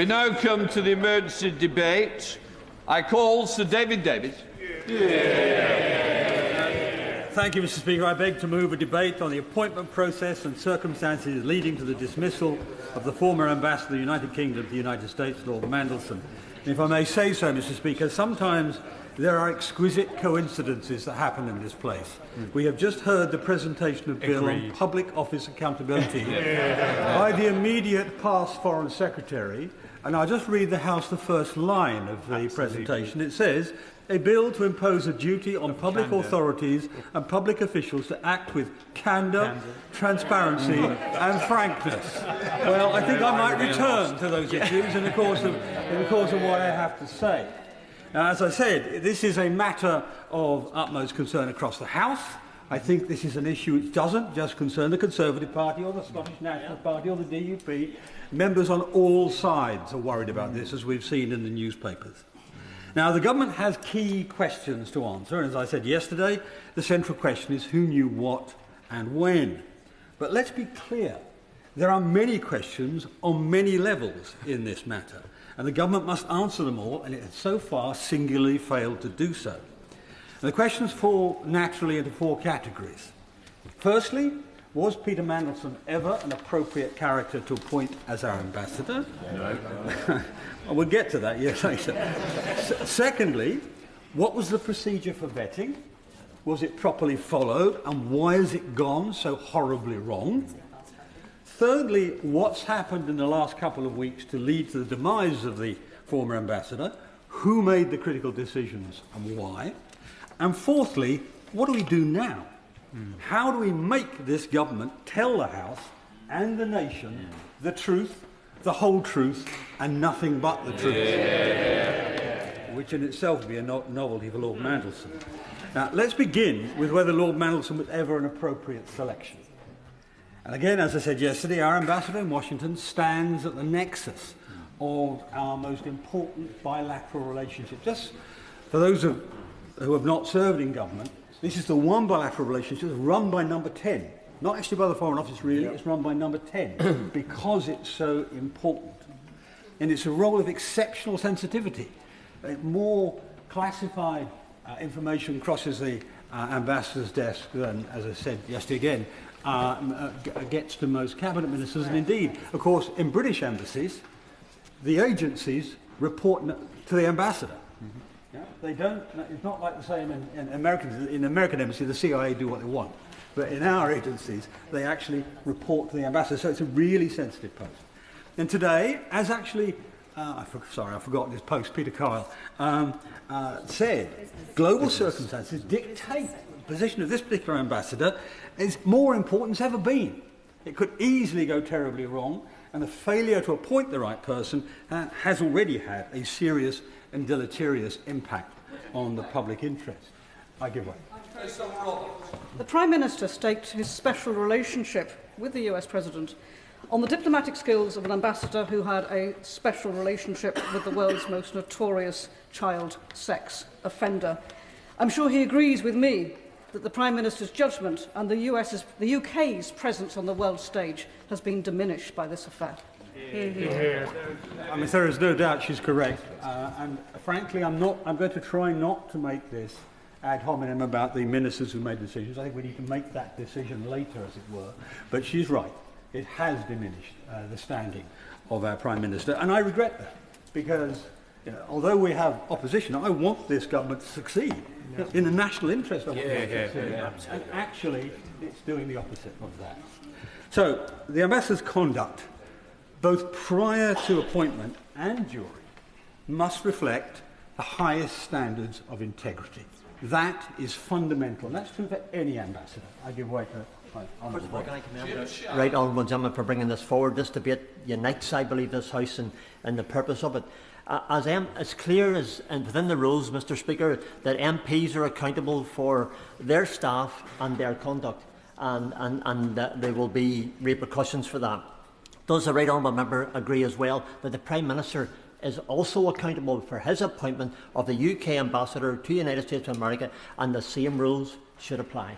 We now come to the emergency debate. I call Sir David Davis. Thank you, Mr. Speaker. I beg to move a debate on the appointment process and circumstances leading to the dismissal of the former Ambassador of the United Kingdom to the United States, Lord Mandelson. And if I may say so, Mr. Speaker, sometimes there are exquisite coincidences that happen in this place. We have just heard the presentation of Bill on public office accountability by the immediate past Foreign Secretary, and I'll just read the House the first line of the presentation. It says, "A bill to impose a duty on public authorities and public officials to act with candour, transparency and frankness." Well, I think I might return to those issues in the course of what I have to say. Now, as I said, this is a matter of utmost concern across the House. I think this is an issue which doesn't just concern the Conservative Party or the Scottish National Party or the DUP. Members on all sides are worried about this, as we've seen in the newspapers. Now, the government has key questions to answer, and as I said yesterday, the central question is who knew what and when. But let's be clear, there are many questions on many levels in this matter, and the government must answer them all, and it has so far singularly failed to do so. And the questions fall naturally into four categories. Firstly, was Peter Mandelson ever an appropriate character to appoint as our ambassador? No. We'll get to that later. Secondly, what was the procedure for vetting? Was it properly followed, and why has it gone so horribly wrong? Thirdly, what's happened in the last couple of weeks to lead to the demise of the former ambassador? Who made the critical decisions and why? And fourthly, what do we do now? How do we make this government tell the House and the nation the truth, the whole truth, and nothing but the truth? Which in itself would be a novelty for Lord Mandelson. Now, let's begin with whether Lord Mandelson was ever an appropriate selection. And again, as I said yesterday, our ambassador in Washington stands at the nexus of our most important bilateral relationship. Just for those who have not served in government, this is the one bilateral relationship that's run by number 10. Not actually by the Foreign Office, really, it's run by number 10 because it's so important. And it's a role of exceptional sensitivity. More classified information crosses the ambassador's desk than, as I said yesterday again, gets to most cabinet ministers. And indeed, of course, in British embassies, the agencies report to the ambassador. Yeah, they don't. It's not like the same in American embassy. The CIA do what they want, but in our agencies, they actually report to the ambassador. So it's a really sensitive post. And today, as actually, I forgot this post. Peter Kyle said, global circumstances dictate the position of this particular ambassador is more important than it's ever been. It could easily go terribly wrong, and the failure to appoint the right person has already had a serious and deleterious impact on the public interest. I give way. The Prime Minister staked his special relationship with the US President on the diplomatic skills of an ambassador who had a special relationship with the world's most notorious child sex offender. I'm sure he agrees with me that the Prime Minister's judgment and the UK's presence on the world stage has been diminished by this affair. I mean, there is no doubt she's correct, and frankly, I'm going to try not to make this ad hominem about the ministers who made decisions. I think we need to make that decision later, as it were. But she's right; it has diminished the standing of our Prime Minister, and I regret that because, although we have opposition, I want this government to succeed in the national interest of it. And actually, it's doing the opposite of that. So, the ambassador's conduct, both prior to appointment and during, must reflect the highest standards of integrity. That is fundamental, and that's true for any ambassador. I give way to First of all, can I commend the right honourable gentleman for bringing this forward. This debate unites, I believe, this House and the purpose of it. As clear as and within the rules, Mr. Speaker, that MPs are accountable for their staff and their conduct, and that there will be repercussions for that. Does the right honourable member agree as well that the Prime Minister is also accountable for his appointment of the UK ambassador to the United States of America, and the same rules should apply.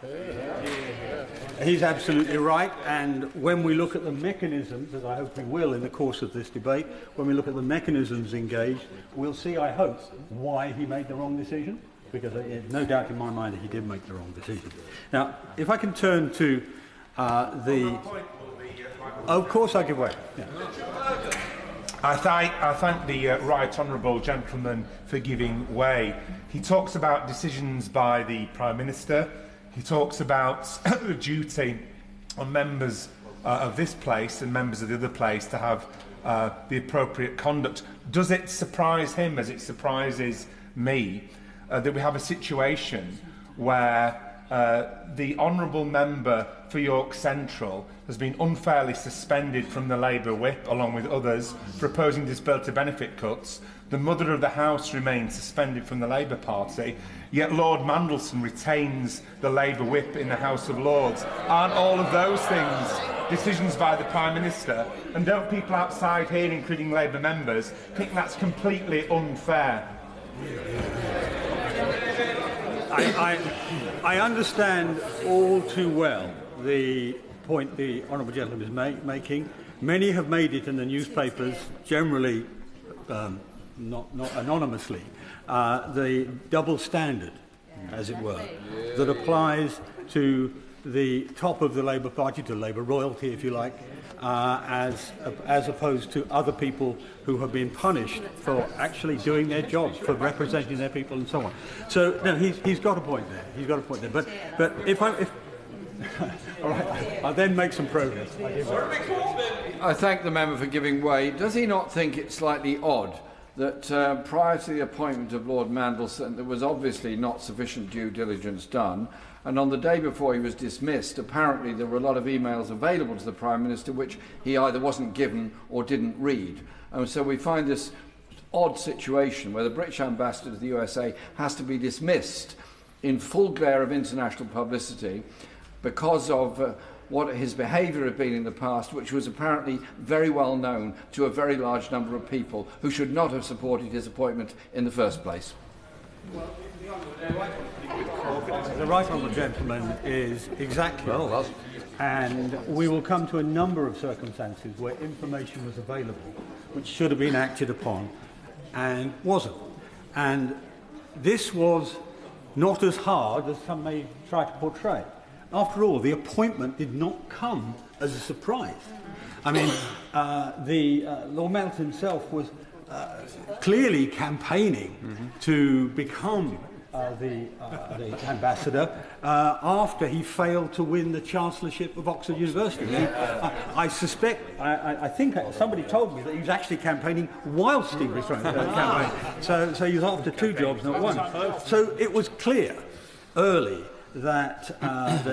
He's absolutely right, and when we look at the mechanisms, as I hope we will in the course of this debate, when we look at the mechanisms engaged, we'll see, I hope, why he made the wrong decision, because there's no doubt in my mind that he did make the wrong decision. Now, if I can turn to the... Oh, of course I give way. Yeah. I thank the right honourable gentleman for giving way. He talks about decisions by the Prime Minister. He talks about the duty on members of this place and members of the other place to have the appropriate conduct. Does it surprise him, as it surprises me, that we have a situation where the honourable member for York Central has been unfairly suspended from the Labour whip, along with others, for opposing disability benefit cuts? The Mother of the House remains suspended from the Labour Party, yet Lord Mandelson retains the Labour whip in the House of Lords. Aren't all of those things decisions by the Prime Minister? And don't people outside here, including Labour members, think that's completely unfair? I understand all too well the point the honourable gentleman is making. Many have made it in the newspapers, generally not anonymously, the double standard, as it were, that applies to the top of the Labour Party, to Labour royalty, if you like, as opposed to other people who have been punished for actually doing their jobs, for representing their people, and so on. So no, he's got a point there. He's got a point there. But if all right, I'll then make some progress. I thank the member for giving way. Does he not think it's slightly odd that prior to the appointment of Lord Mandelson, there was obviously not sufficient due diligence done, and on the day before he was dismissed, apparently there were a lot of emails available to the Prime Minister which he either wasn't given or didn't read. And so we find this odd situation where the British ambassador to the USA has to be dismissed in full glare of international publicity because of what his behaviour had been in the past, which was apparently very well known to a very large number of people who should not have supported his appointment in the first place. The right honourable gentleman is exactly right. And we will come to a number of circumstances where information was available which should have been acted upon and wasn't. And this was not as hard as some may try to portray. After all, the appointment did not come as a surprise. I mean, Lord Mandelson himself was clearly campaigning to become the ambassador after he failed to win the Chancellorship of Oxford University. I think somebody told me that he was actually campaigning whilst he was trying to campaign. So he was after two jobs, not one. So it was clear early that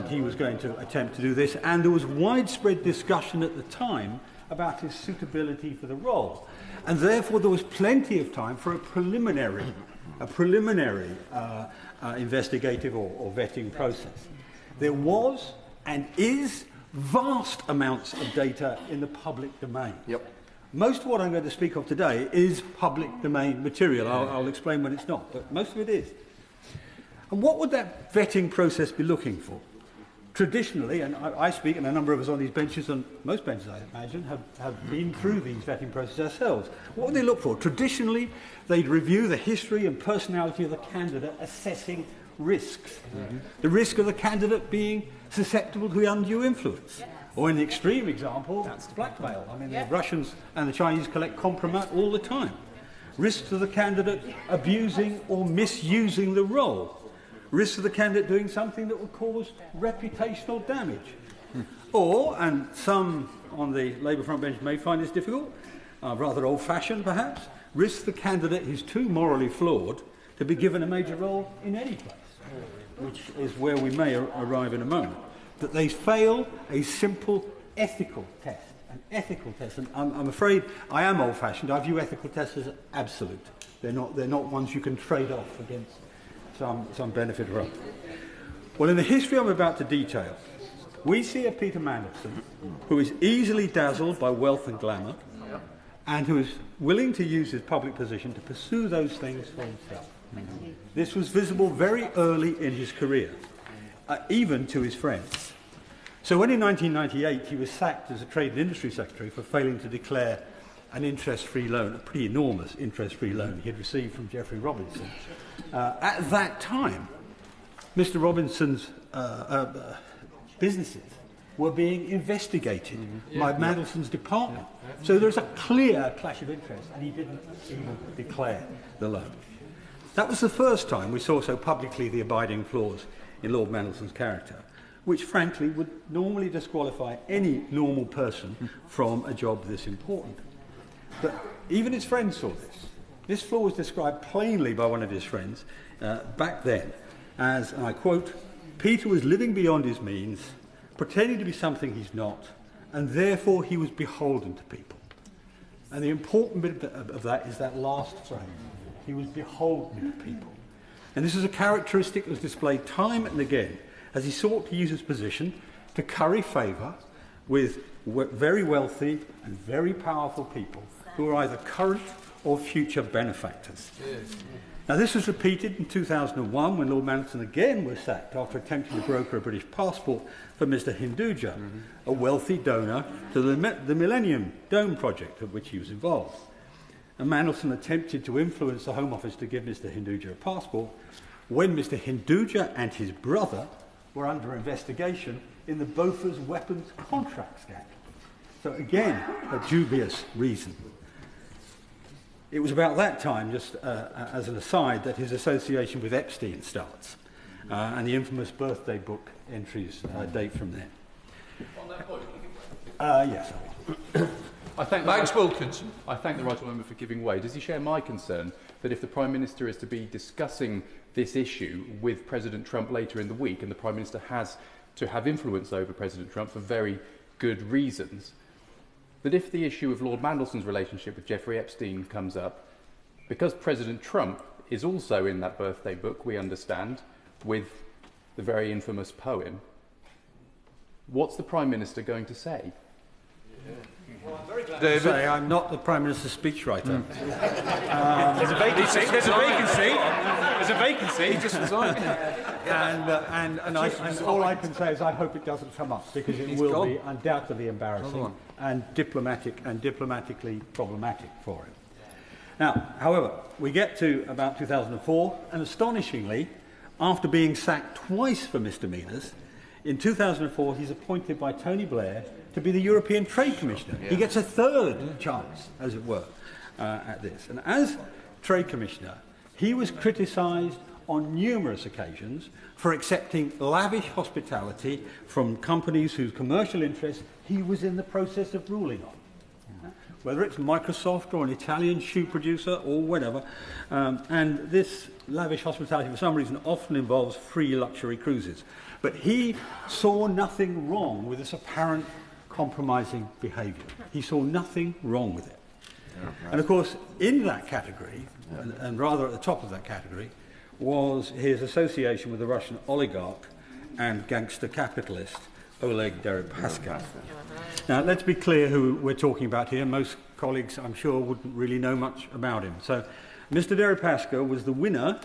he was going to attempt to do this, and there was widespread discussion at the time about his suitability for the role, and therefore there was plenty of time for a preliminary investigative or vetting process. There was and is vast amounts of data in the public domain. Yep. Most of what I'm going to speak of today is public domain material. I'll explain when it's not, but most of it is. And what would that vetting process be looking for? Traditionally, and I speak, and a number of us on these benches, and most benches I imagine, have been through these vetting processes ourselves. What would they look for? Traditionally, they'd review the history and personality of the candidate, assessing risks. The risk of the candidate being susceptible to undue influence. Or in the extreme example, blackmail. I mean, the Russians and the Chinese collect compromat all the time. Risks of the candidate abusing or misusing the role. Risks of the candidate doing something that would cause reputational damage. Or, and some on the Labour front bench may find this difficult, rather old-fashioned perhaps, risks the candidate is too morally flawed to be given a major role in any place, which is where we may arrive in a moment. That they fail a simple ethical test. An ethical test. And I'm afraid I am old-fashioned. I view ethical tests as absolute. They're not ones you can trade off against some benefit or other. Well, in the history I'm about to detail, we see a Peter Mandelson who is easily dazzled by wealth and glamour and who was willing to use his public position to pursue those things for himself. This was visible very early in his career, even to his friends. So when in 1998 he was sacked as a Trade and Industry Secretary for failing to declare an interest-free loan, a pretty enormous interest-free loan he had received from Geoffrey Robinson, at that time, Mr. Robinson's businesses were being investigated by Mandelson's department. So there's a clear clash of interest, and he didn't even declare the loan. That was the first time we saw so publicly the abiding flaws in Lord Mandelson's character, which frankly would normally disqualify any normal person from a job this important. But even his friends saw this. This flaw was described plainly by one of his friends back then as, and I quote, "Peter was living beyond his means, pretending to be something he's not, and therefore he was beholden to people." And the important bit of that is that last phrase. He was beholden to people. And this is a characteristic that was displayed time and again as he sought to use his position to curry favour with very wealthy and very powerful people who were either current or future benefactors. Yes. Now, this was repeated in 2001 when Lord Mandelson again was sacked after attempting to broker a British passport for Mr. Hinduja, a wealthy donor to the Millennium Dome project of which he was involved. And Mandelson attempted to influence the Home Office to give Mr. Hinduja a passport when Mr. Hinduja and his brother were under investigation in the Bofors weapons contract scandal. So again, a dubious reason. It was about that time, just as an aside, that his association with Epstein starts, and the infamous birthday book entries date from there. On that point, yes. I thank Max Wilkinson. I thank the right member for giving way. Does he share my concern that if the Prime Minister is to be discussing this issue with President Trump later in the week, and the Prime Minister has to have influence over President Trump for very good reasons, that if the issue of Lord Mandelson's relationship with Jeffrey Epstein comes up, because President Trump is also in that birthday book, we understand, with the very infamous poem, what's the Prime Minister going to say? Well, I'm very glad to say I'm not the Prime Minister's speechwriter. There's a vacancy. There's a vacancy. There's a vacancy. He just resigned. And all I can say is I hope it doesn't come up, because it will be undoubtedly embarrassing and diplomatically problematic for him. Now, however, we get to about 2004, and astonishingly, after being sacked twice for misdemeanours, in 2004 he's appointed by Tony Blair to be the European Trade Commissioner. He gets a third chance, as it were, at this. And as Trade Commissioner, he was criticised on numerous occasions for accepting lavish hospitality from companies whose commercial interests he was in the process of ruling on. Whether it's Microsoft or an Italian shoe producer or whatever. And this lavish hospitality, for some reason, often involves free luxury cruises. But he saw nothing wrong with this apparent compromising behaviour. He saw nothing wrong with it. And of course, in that category, and rather at the top of that category, was his association with the Russian oligarch and gangster capitalist Oleg Deripaska. Now, let's be clear who we're talking about here. Most colleagues, I'm sure, wouldn't really know much about him. So, Mr. Deripaska was the winner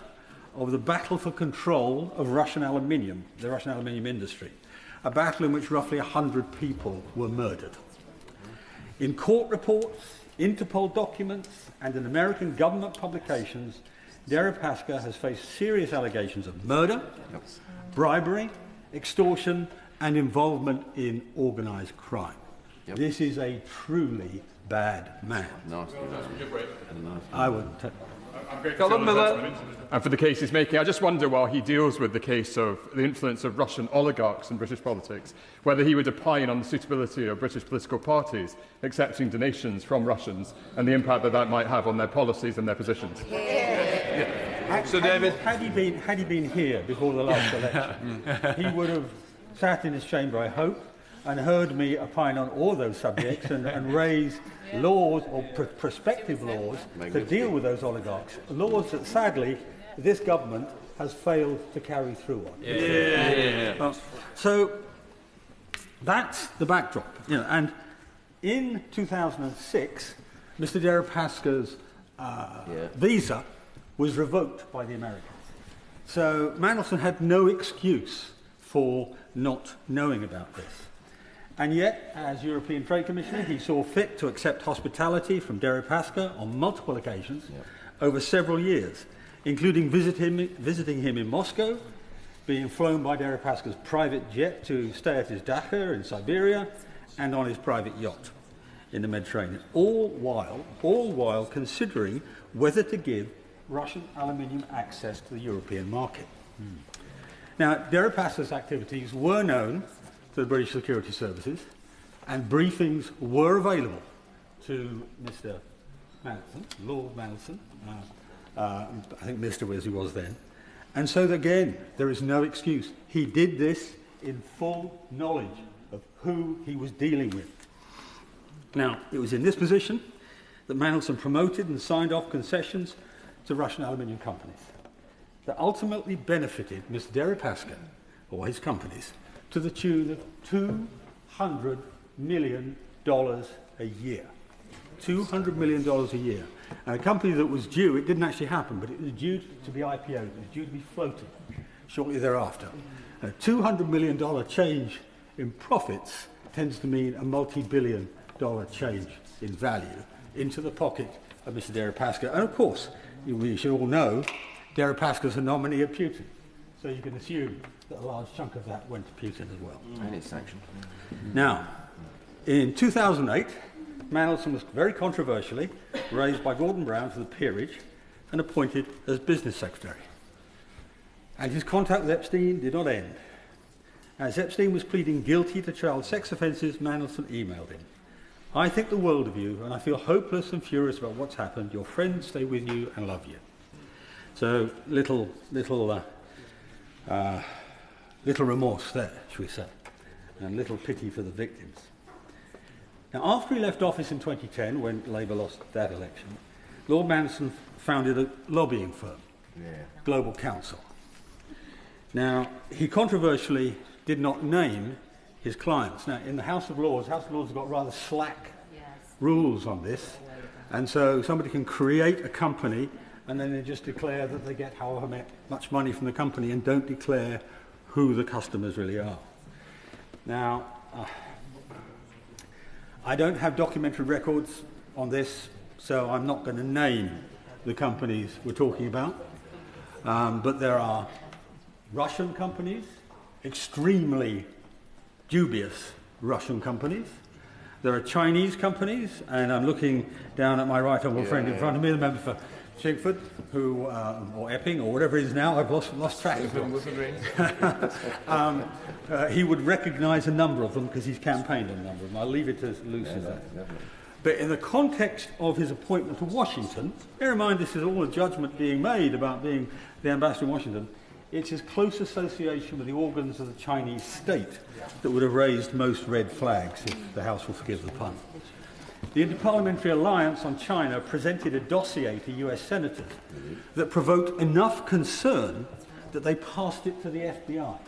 of the battle for control of Russian aluminium, the Russian aluminium industry, a battle in which roughly 100 people were murdered. In court reports, Interpol documents, and in American government publications, Deripaska has faced serious allegations of murder, bribery, extortion, and involvement in organised crime. This is a truly bad man. I wouldn't. I'm grateful Miller. And for the case he's making, I just wonder, while he deals with the case of the influence of Russian oligarchs in British politics, whether he would opine on the suitability of British political parties accepting donations from Russians and the impact that that might have on their policies and their positions. So, David, had he been here before the last election, he would have sat in his chamber, I hope, and heard me opine on all those subjects and raise laws or prospective laws to deal with those oligarchs. Laws that, sadly, this government has failed to carry through on. So that's the backdrop. And in 2006, Mr. Deripaska's visa was revoked by the Americans. So Mandelson had no excuse for not knowing about this. And yet, as European Trade Commissioner, he saw fit to accept hospitality from Deripaska on multiple occasions over several years, including visiting him in Moscow, being flown by Deripaska's private jet to stay at his dacha in Siberia, and on his private yacht in the Mediterranean, all while considering whether to give Russian aluminium access to the European market. Now, Deripaska's activities were known to the British security services, and briefings were available to Mr. Mandelson, Lord Mandelson, I think Mr. as he was then. And so, again, there is no excuse. He did this in full knowledge of who he was dealing with. Now, it was in this position that Mandelson promoted and signed off concessions to Russian aluminium companies that ultimately benefited Mr. Deripaska, or his companies, to the tune of $200 million a year. $200 million a year. And a company that was due, it didn't actually happen, but it was due to be IPO'd, it was due to be floated shortly thereafter. A $200 million change in profits tends to mean a multi-billion dollar change in value into the pocket of Mr. Deripaska. And of course, you should all know, Deripaska's a nominee of Putin. So you can assume that a large chunk of that went to Putin as well. And it's sanctioned. Now, in 2008, Mandelson was very controversially raised by Gordon Brown to the peerage and appointed as business secretary. And his contact with Epstein did not end. As Epstein was pleading guilty to child sex offences, Mandelson emailed him. I think the world of you, and I feel hopeless and furious about what's happened. Your friends stay with you and love you. So little remorse there, shall we say, and little pity for the victims. Now, after he left office in 2010, when Labour lost that election, Lord Mandelson founded a lobbying firm, Global Counsel. Now, he controversially did not name his clients. Now, in the House of Lords have got rather slack rules on this, and so somebody can create a company and then they just declare that they get however much money from the company and don't declare who the customers really are. Now, I don't have documentary records on this, so I'm not going to name the companies we're talking about, but there are Russian companies, extremely dubious Russian companies. There are Chinese companies, and I'm looking down at my right honourable friend in front of me, the member for Chingford, who, or Epping, or whatever it is now, I've lost track of them. He would recognise a number of them because he's campaigned on a number of them. I'll leave it as loose as that. But in the context of his appointment to Washington, bear in mind this is all a judgment being made about being the ambassador in Washington, it's his close association with the organs of the Chinese state that would have raised most red flags, if the House will forgive the pun. The Interparliamentary Alliance on China presented a dossier to US senators that provoked enough concern that they passed it to the FBI.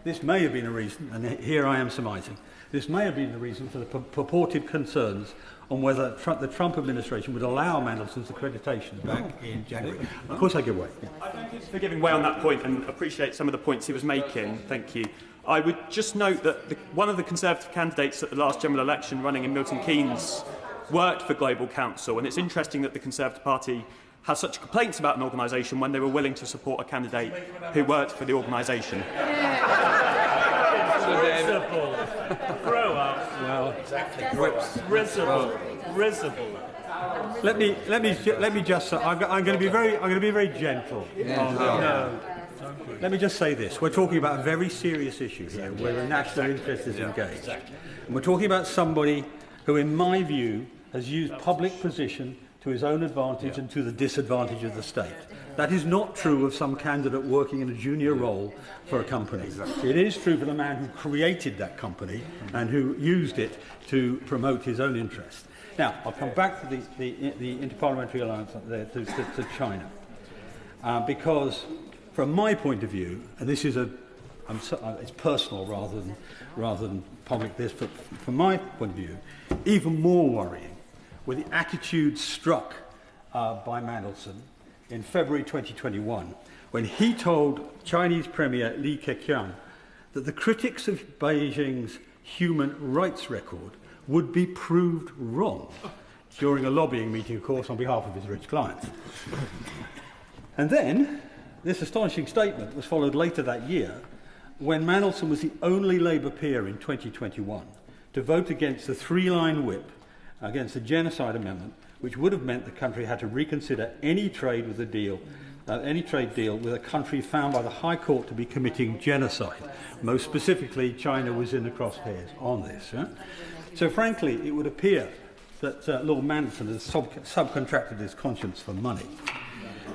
This may have been a reason, and here I am surmising, this may have been the reason for the purported concerns on whether the Trump administration would allow Mandelson's accreditation back in January. Of course I give way. Yeah. I thank you for giving way on that point and appreciate some of the points he was making. Thank you. I would just note that one of the Conservative candidates at the last general election running in Milton Keynes worked for Global Counsel, and it's interesting that the Conservative Party has such complaints about an organisation when they were willing to support a candidate who worked for the organisation. Grow up. Well, exactly. Risible. Let me just. I'm going to be very gentle. Let me just say this. We're talking about a very serious issue here where the national interest is engaged. And we're talking about somebody who, in my view, has used public position to his own advantage and to the disadvantage of the state. That is not true of some candidate working in a junior role for a company. It is true for the man who created that company and who used it to promote his own interest. Now, I'll come back to the Interparliamentary Alliance to China. Because from my point of view, and this is it's personal rather than public this, but from my point of view, even more worrying were the attitudes struck by Mandelson in February 2021, when he told Chinese Premier Li Keqiang that the critics of Beijing's human rights record would be proved wrong during a lobbying meeting, of course, on behalf of his rich clients. And then, this astonishing statement was followed later that year, when Mandelson was the only Labour peer in 2021 to vote against the three-line whip against the genocide amendment, which would have meant the country had to reconsider any trade deal with a country found by the High Court to be committing genocide. Most specifically, China was in the crosshairs on this. Yeah? So frankly, it would appear that Lord Mandelson has subcontracted his conscience for money.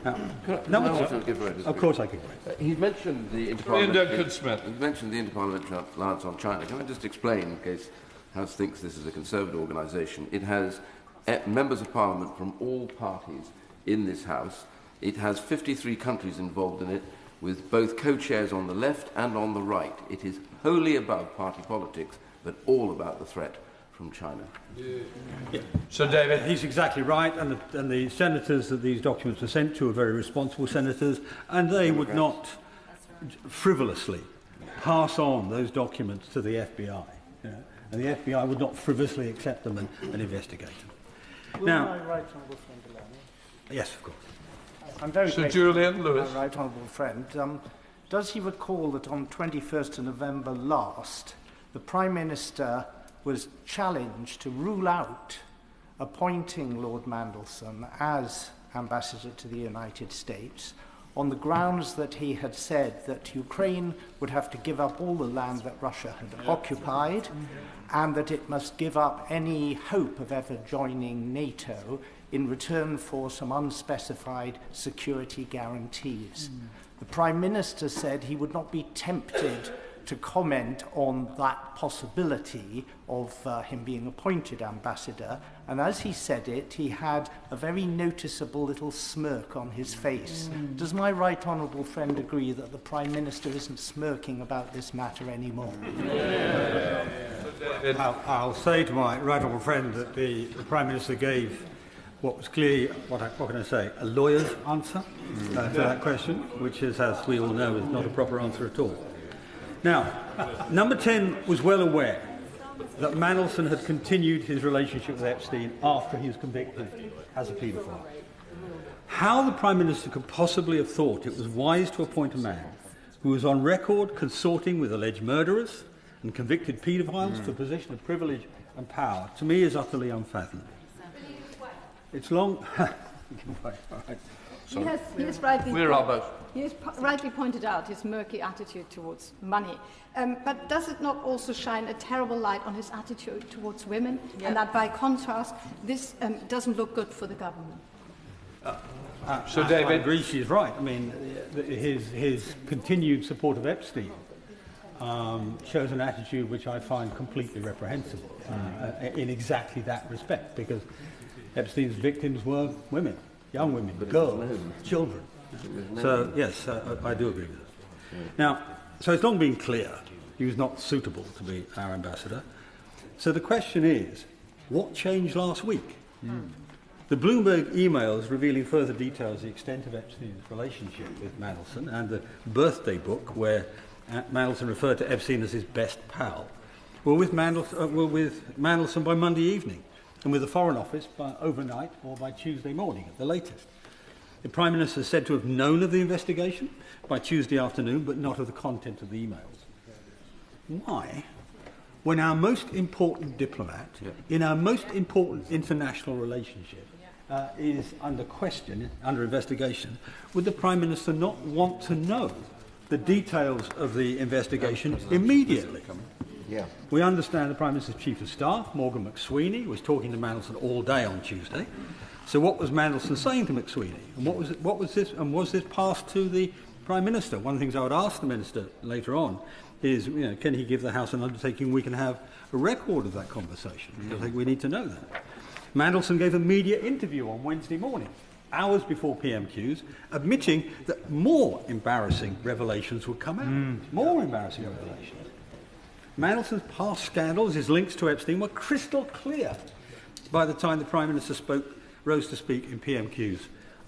Of course I can. He's mentioned the Interparliamentary Alliance on China. Can I just explain, in case House thinks this is a Conservative organisation? It has members of Parliament from all parties in this House. It has 53 countries involved in it, with both co-chairs on the left and on the right. It is wholly above party politics, but all about the threat from China. Yeah. So, David, he's exactly right, and the senators that these documents were sent to are very responsible senators, and they would not frivolously pass on those documents to the FBI. You know, and the FBI would not frivolously accept them and investigate them. Now, my right honourable friend allow me? Yes, of course. I'm very Sir Julian Lewis. My right honourable friend. Does he recall that on 21st of November last, the Prime Minister was challenged to rule out appointing Lord Mandelson as ambassador to the United States on the grounds that he had said that Ukraine would have to give up all the land that Russia had occupied and that it must give up any hope of ever joining NATO in return for some unspecified security guarantees. The Prime Minister said he would not be tempted to comment on that possibility of him being appointed ambassador, and as he said it, he had a very noticeable little smirk on his face. Does my right honourable friend agree that the Prime Minister isn't smirking about this matter anymore? I'll say to my right honourable friend that the Prime Minister gave what was clearly, what can I say, a lawyer's answer to that question, which is, as we all know, is not a proper answer at all. Now, Number 10 was well aware that Mandelson had continued his relationship with Epstein after he was convicted as a paedophile. How the Prime Minister could possibly have thought it was wise to appoint a man who was on record consorting with alleged murderers and convicted paedophiles for a position of privilege and power, to me, is utterly unfathomable. It's long... He has rightly pointed out his murky attitude towards money. But does it not also shine a terrible light on his attitude towards women, and that by contrast, this doesn't look good for the government? So David, I agree, she's right. I mean, his continued support of Epstein shows an attitude which I find completely reprehensible in exactly that respect, because Epstein's victims were women. Young women, girls, children. So, yes, I do agree with that. Now, so it's long been clear he was not suitable to be our ambassador. So the question is, what changed last week? The Bloomberg emails revealing further details of the extent of Epstein's relationship with Mandelson, and the birthday book where Mandelson referred to Epstein as his best pal, were with Mandelson by Monday evening, and with the Foreign Office by overnight or by Tuesday morning at the latest. The Prime Minister is said to have known of the investigation by Tuesday afternoon, but not of the content of the emails. Why, when our most important diplomat, in our most important international relationship, is under question, under investigation, would the Prime Minister not want to know the details of the investigation immediately? Yeah. We understand the Prime Minister's Chief of Staff, Morgan McSweeney, was talking to Mandelson all day on Tuesday. So what was Mandelson saying to McSweeney? And what was this? And was this passed to the Prime Minister? One of the things I would ask the Minister later on is, can he give the House an undertaking we can have a record of that conversation? Because I think we need to know that. Mandelson gave a media interview on Wednesday morning, hours before PMQs, admitting that more embarrassing revelations would come out. More embarrassing revelations. Mandelson's past scandals, his links to Epstein, were crystal clear. by the time the Prime Minister rose to speak in PMQs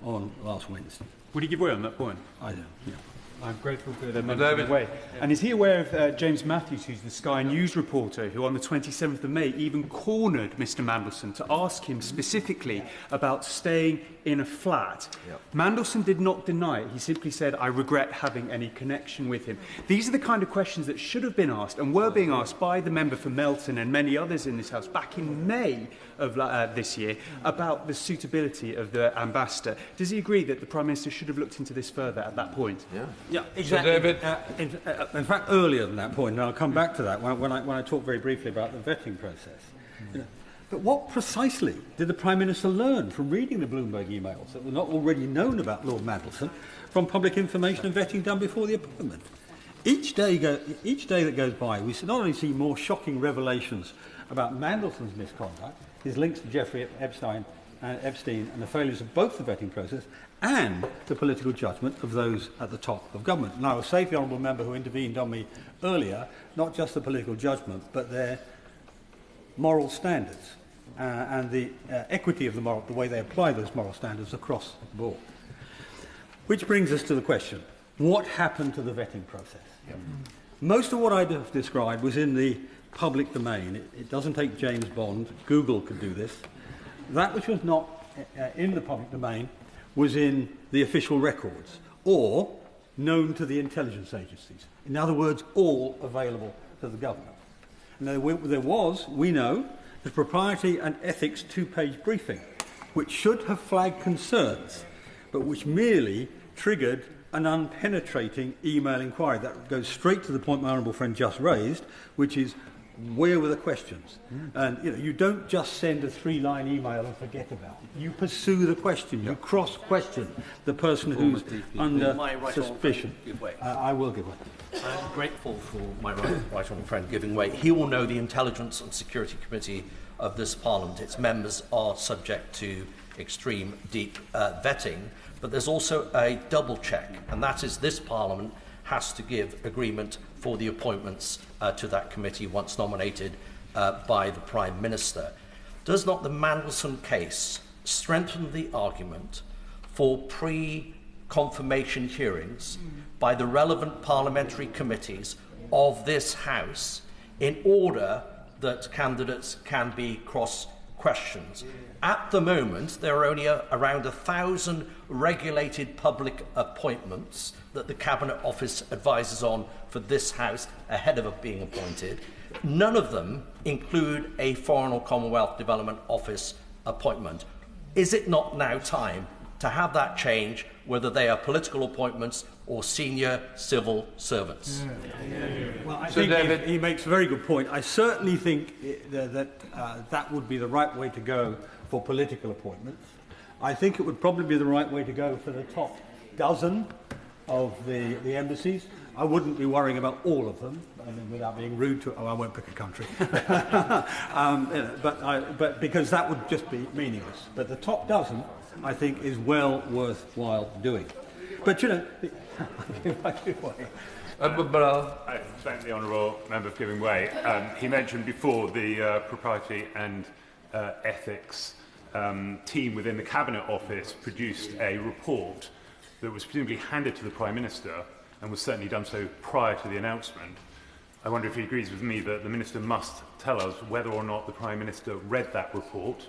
on last Wednesday. Would he give way on that point? I don't. Yeah. I'm grateful for the member giving way. And is he aware of James Matthews, who's the Sky News reporter, who on the 27th of May even cornered Mr Mandelson to ask him specifically about staying in a flat? Yep. Mandelson did not deny it. He simply said, I regret having any connection with him. These are the kind of questions that should have been asked and were being asked by the member for Melton and many others in this House back in May of this year about the suitability of the ambassador. Does he agree that the Prime Minister should have looked into this further at that point? Yeah, exactly. So David, in fact, earlier than that point, and I'll come back to that when I talk very briefly about the vetting process. You know, but what precisely did the Prime Minister learn from reading the Bloomberg emails that were not already known about Lord Mandelson from public information and vetting done before the appointment? Each day that goes by, we not only see more shocking revelations about Mandelson's misconduct, his links to Jeffrey Epstein and the failures of both the vetting process and the political judgment of those at the top of government. And I will say to the honourable member who intervened on me earlier, not just the political judgment, but their moral standards and the equity of the way they apply those moral standards across the board. Which brings us to the question, what happened to the vetting process? Yep. Most of what I have described was in the public domain. It doesn't take James Bond. Google could do this. That which was not in the public domain was in the official records or known to the intelligence agencies. In other words, all available to the government. And there was, we know, the Propriety and Ethics two-page briefing, which should have flagged concerns, but which merely triggered an unpenetrating email inquiry. That goes straight to the point my honourable friend just raised, which is, where were the questions? And you don't just send a 3-line email and forget about it. You pursue the question. You cross-question the person who's under suspicion. I will give way. I'm grateful for my right honourable friend giving way. He will know the Intelligence and Security Committee of this Parliament. Its members are subject to extreme deep vetting, but there's also a double check, and that is this Parliament has to give agreement for the appointments to that committee once nominated by the Prime Minister. Does not the Mandelson case strengthen the argument for pre-confirmation hearings by the relevant parliamentary committees of this House in order that candidates can be cross-questioned? At the moment, there are only around 1,000 regulated public appointments that the Cabinet Office advises on for this House ahead of it being appointed. None of them include a Foreign or Commonwealth Development Office appointment. Is it not now time to have that change, whether they are political appointments or senior civil servants? Well, I think he makes a very good point. I certainly think that would be the right way to go for political appointments. I think it would probably be the right way to go for the top dozen of the embassies. I wouldn't be worrying about all of them, without being rude to. I won't pick a country, but because that would just be meaningless. But the top dozen, I think, is well worthwhile doing. But I give way. I thank the honourable member for giving way. He mentioned before the Propriety and Ethics team within the Cabinet Office produced a report that was presumably handed to the Prime Minister and was certainly done so prior to the announcement. I wonder if he agrees with me that the Minister must tell us whether or not the Prime Minister read that report,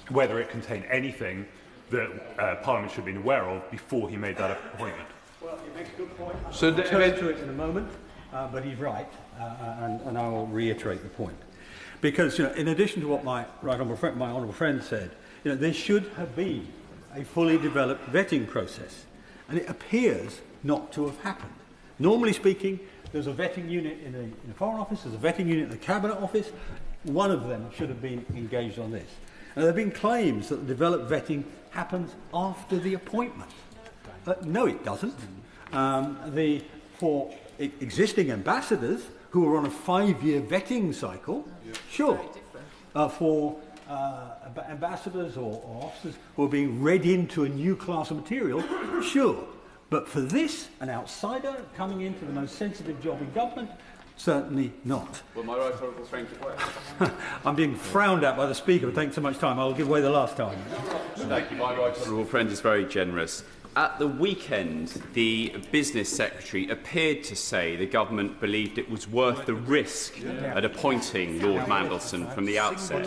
whether it contained anything that Parliament should have been aware of before he made that appointment. Well, he makes a good point. So I'll turn to it in a moment, but he's right, and I will reiterate the point. Because in addition to what my honourable friend said, there should have been a fully developed vetting process, and it appears not to have happened. Normally speaking, there's a vetting unit in the Foreign Office, there's a vetting unit in the Cabinet Office. One of them should have been engaged on this. And there have been claims that the developed vetting happens after the appointment. No, it doesn't. For existing ambassadors who are on a 5-year vetting cycle, sure. For ambassadors or officers who are being read into a new class of material, sure. But for this, an outsider coming into the most sensitive job in government, Certainly not. Well, my right honourable friend give way. I'm being frowned at by the Speaker for taking so much time. I'll give way the last time. Thank you. My right honourable friend is very generous. At the weekend, the Business Secretary appeared to say the government believed it was worth the risk at appointing Lord Mandelson from the outset.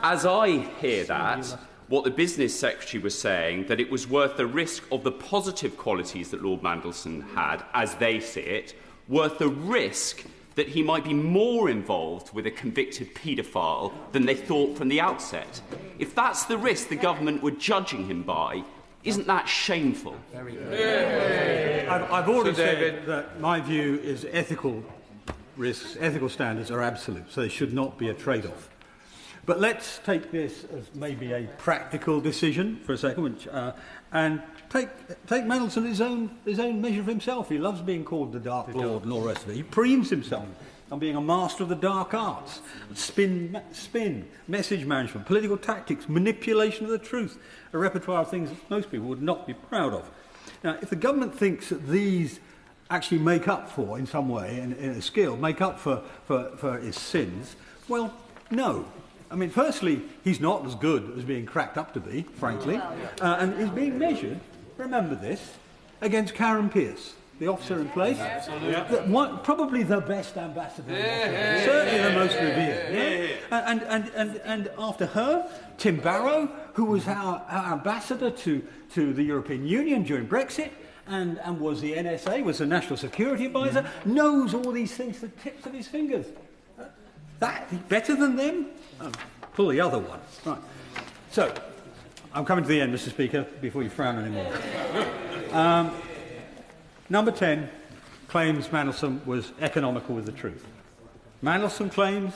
As I hear that, what the Business Secretary was saying, that it was worth the risk of the positive qualities that Lord Mandelson had, as they see it, worth the risk that he might be more involved with a convicted paedophile than they thought from the outset. If that's the risk the government were judging him by, isn't that shameful? I've already said that my view is ethical risks, ethical standards are absolute, so they should not be a trade-off. But let's take this as maybe a practical decision for a second, and take Mandelson his own measure of himself. He loves being called the Dark Lord and all the rest of it. He preens himself on being a master of the dark arts, spin, message management, political tactics, manipulation of the truth, a repertoire of things that most people would not be proud of. Now, if the government thinks that these actually make up for, in some way, in a skill, make up for his sins, well, no. I mean, firstly, he's not as good as being cracked up to be, frankly, and he's being measured, remember this, against Karen Pierce, the officer in place, probably the best ambassador, certainly the most revered. And after her, Tim Barrow, who was our ambassador to the European Union during Brexit, and was the NSA, was the National Security Advisor, knows all these things to the tips of his fingers. That better than them? Oh, pull the other one. Right. So, I'm coming to the end, Mr. Speaker, before you frown anymore. Number 10 claims Mandelson was economical with the truth. Mandelson claims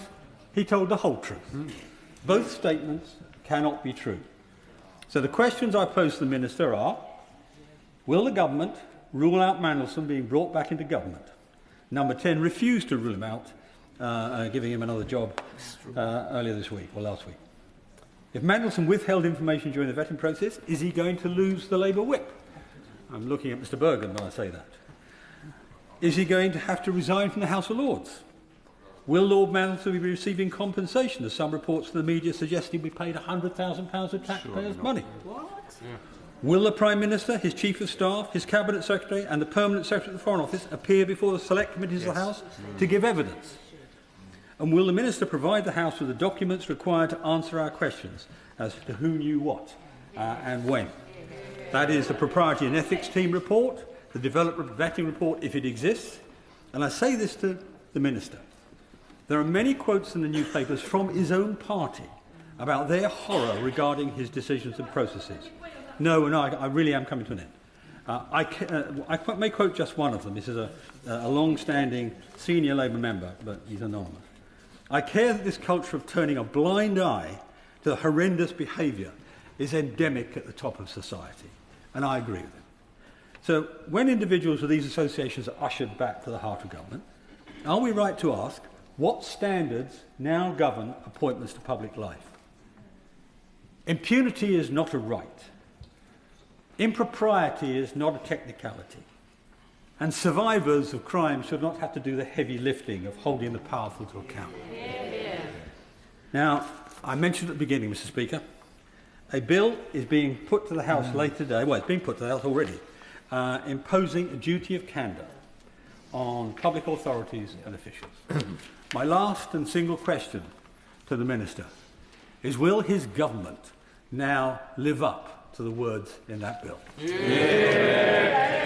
he told the whole truth. Both statements cannot be true. So the questions I pose to the Minister are, will the government rule out Mandelson being brought back into government? Number 10 refused to rule him out, giving him another job earlier this week, or last week. If Mandelson withheld information during the vetting process, is he going to lose the Labour whip? I'm looking at Mr Bergen when I say that. Is he going to have to resign from the House of Lords? Will Lord Mandelson be receiving compensation, as some reports from the media suggest he'll be paid £100,000 of taxpayers' money? What? Yeah. Will the Prime Minister, his Chief of Staff, his Cabinet Secretary and the Permanent Secretary of the Foreign Office appear before the select committees of the House to give evidence? And will the Minister provide the House with the documents required to answer our questions as to who knew what and when? That is the Propriety and Ethics Team report, the Development Vetting report, if it exists. And I say this to the Minister. There are many quotes in the newspapers from his own party about their horror regarding his decisions and processes. No, and I really am coming to an end. I may quote just one of them. This is a long-standing senior Labour member, but he's anonymous. I care that this culture of turning a blind eye to the horrendous behaviour is endemic at the top of society. And I agree with him. So when individuals with these associations are ushered back to the heart of government, are we right to ask what standards now govern appointments to public life? Impunity is not a right. Impropriety is not a technicality. And survivors of crime should not have to do the heavy lifting of holding the powerful to account. Now, I mentioned at the beginning, Mr. Speaker, a bill is being put to the House later today, well, it's been put to the House already, imposing a duty of candor on public authorities and officials. My last and single question to the Minister is, will his government now live up to the words in that bill? Yeah.